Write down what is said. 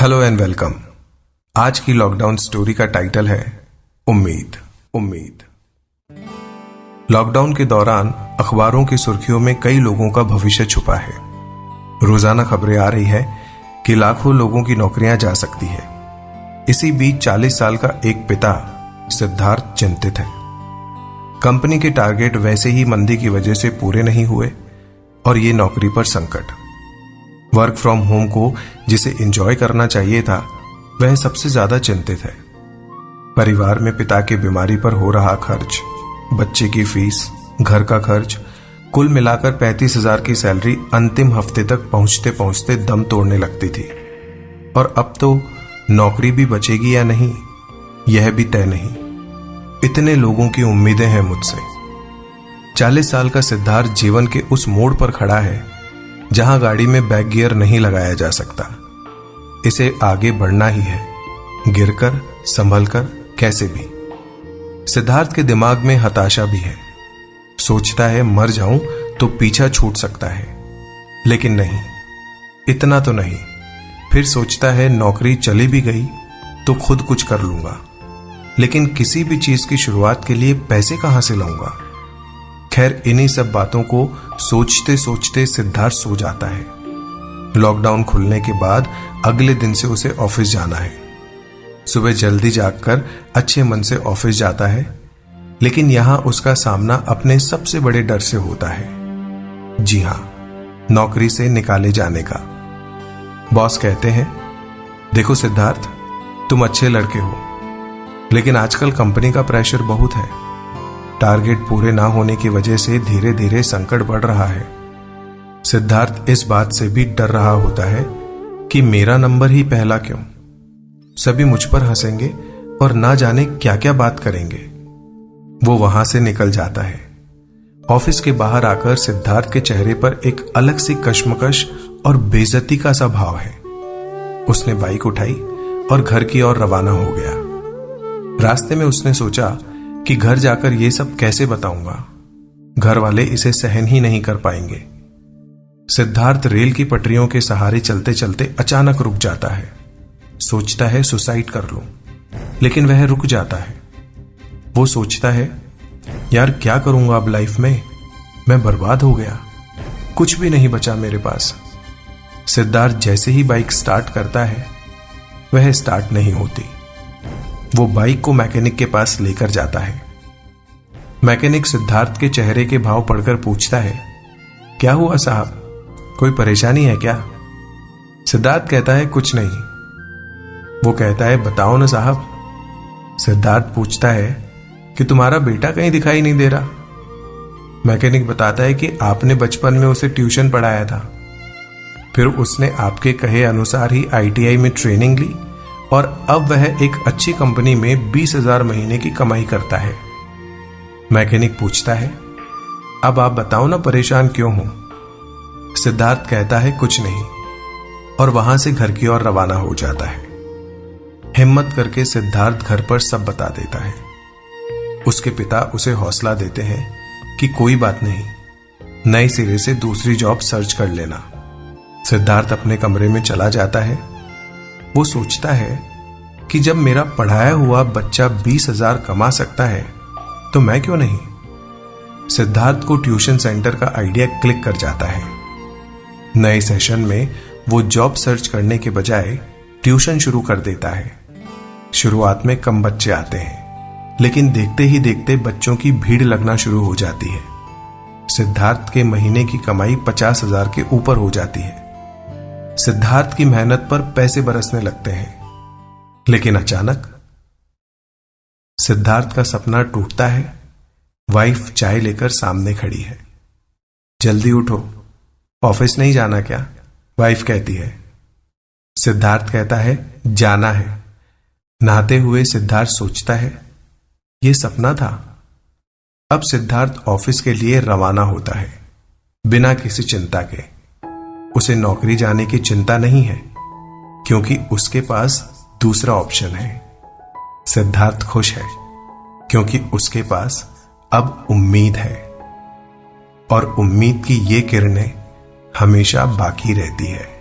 Hello and welcome. आज की lockdown story का टाइटल है उम्मीद। लॉकडाउन के दौरान अखबारों की सुर्खियों में कई लोगों का भविष्य छुपा है। रोजाना खबरें आ रही है कि लाखों लोगों की नौकरियां जा सकती है। इसी बीच 40 साल का एक पिता सिद्धार्थ चिंतित है। कंपनी के टारगेट वैसे ही मंदी की वजह से पूरे नहीं हुए और ये नौकरी पर संकट। वर्क फ्रॉम होम को जिसे एंजॉय करना चाहिए था वह सबसे ज्यादा चिंतित है। परिवार में पिता की बीमारी पर हो रहा खर्च, बच्चे की फीस, घर का खर्च, कुल मिलाकर 35,000 की सैलरी अंतिम हफ्ते तक पहुंचते पहुंचते दम तोड़ने लगती थी। और अब तो नौकरी भी बचेगी या नहीं यह भी तय नहीं। इतने लोगों की उम्मीदें हैं मुझसे। 40 साल का सिद्धार्थ जीवन के उस मोड़ पर खड़ा है जहां गाड़ी में बैक गियर नहीं लगाया जा सकता। इसे आगे बढ़ना ही है, गिरकर संभलकर कैसे भी। सिद्धार्थ के दिमाग में हताशा भी है। सोचता है मर जाऊं तो पीछा छूट सकता है, लेकिन नहीं, इतना तो नहीं। फिर सोचता है नौकरी चली भी गई तो खुद कुछ कर लूंगा, लेकिन किसी भी चीज की शुरुआत के लिए पैसे कहां से लाऊंगा। खैर, इन्हीं सब बातों को सोचते सोचते सिद्धार्थ सो जाता है। लॉकडाउन खुलने के बाद अगले दिन से उसे ऑफिस जाना है। सुबह जल्दी जागकर अच्छे मन से ऑफिस जाता है, लेकिन यहां उसका सामना अपने सबसे बड़े डर से होता है। जी हां, नौकरी से निकाले जाने का। बॉस कहते हैं, देखो सिद्धार्थ, तुम अच्छे लड़के हो, लेकिन आजकल कंपनी का प्रेशर बहुत है। टारगेट पूरे ना होने की वजह से धीरे धीरे संकट बढ़ रहा है। सिद्धार्थ इस बात से भी डर रहा होता है कि मेरा नंबर ही पहला क्यों। सभी मुझ पर हंसेंगे और ना जाने क्या क्या बात करेंगे। वो वहां से निकल जाता है। ऑफिस के बाहर आकर सिद्धार्थ के चेहरे पर एक अलग सी कश्मकश और बेइज्जती का सा भाव है। उसने बाइक उठाई और घर की ओर रवाना हो गया। रास्ते में उसने सोचा कि घर जाकर ये सब कैसे बताऊंगा। घर वाले इसे सहन ही नहीं कर पाएंगे। सिद्धार्थ रेल की पटरियों के सहारे चलते चलते अचानक रुक जाता है। सोचता है सुसाइड कर लूं, लेकिन वह रुक जाता है। वो सोचता है, यार क्या करूंगा अब लाइफ में, मैं बर्बाद हो गया, कुछ भी नहीं बचा मेरे पास। सिद्धार्थ जैसे ही बाइक स्टार्ट करता है वह स्टार्ट नहीं होती। वो बाइक को मैकेनिक के पास लेकर जाता है। मैकेनिक सिद्धार्थ के चेहरे के भाव पढ़कर पूछता है, क्या हुआ साहब, कोई परेशानी है क्या? सिद्धार्थ कहता है, कुछ नहीं। वो कहता है, बताओ ना साहब। सिद्धार्थ पूछता है कि तुम्हारा बेटा कहीं दिखाई नहीं दे रहा। मैकेनिक बताता है कि आपने बचपन में उसे ट्यूशन पढ़ाया था, फिर उसने आपके कहे अनुसार ही ITI में ट्रेनिंग ली और अब वह एक अच्छी कंपनी में 20,000 महीने की कमाई करता है। मैकेनिक पूछता है, अब आप बताओ ना परेशान क्यों हो? सिद्धार्थ कहता है, कुछ नहीं, और वहां से घर की ओर रवाना हो जाता है। हिम्मत करके सिद्धार्थ घर पर सब बता देता है। उसके पिता उसे हौसला देते हैं कि कोई बात नहीं, नए सिरे से दूसरी जॉब सर्च कर लेना। सिद्धार्थ अपने कमरे में चला जाता है। वो सोचता है कि जब मेरा पढ़ाया हुआ बच्चा 20,000 कमा सकता है तो मैं क्यों नहीं। सिद्धार्थ को ट्यूशन सेंटर का आइडिया क्लिक कर जाता है। नए सेशन में वो जॉब सर्च करने के बजाय ट्यूशन शुरू कर देता है। शुरुआत में कम बच्चे आते हैं, लेकिन देखते ही देखते बच्चों की भीड़ लगना शुरू हो जाती है। सिद्धार्थ के महीने की कमाई 50,000 के ऊपर हो जाती है। सिद्धार्थ की मेहनत पर पैसे बरसने लगते हैं, लेकिन अचानक सिद्धार्थ का सपना टूटता है। वाइफ चाय लेकर सामने खड़ी है। जल्दी उठो, ऑफिस नहीं जाना क्या? वाइफ कहती है। सिद्धार्थ कहता है, जाना है। नहाते हुए सिद्धार्थ सोचता है, यह सपना था। अब सिद्धार्थ ऑफिस के लिए रवाना होता है, बिना किसी चिंता के। उसे नौकरी जाने की चिंता नहीं है, क्योंकि उसके पास दूसरा ऑप्शन है। सिद्धार्थ खुश है, क्योंकि उसके पास अब उम्मीद है, और उम्मीद की ये किरणें हमेशा बाकी रहती है।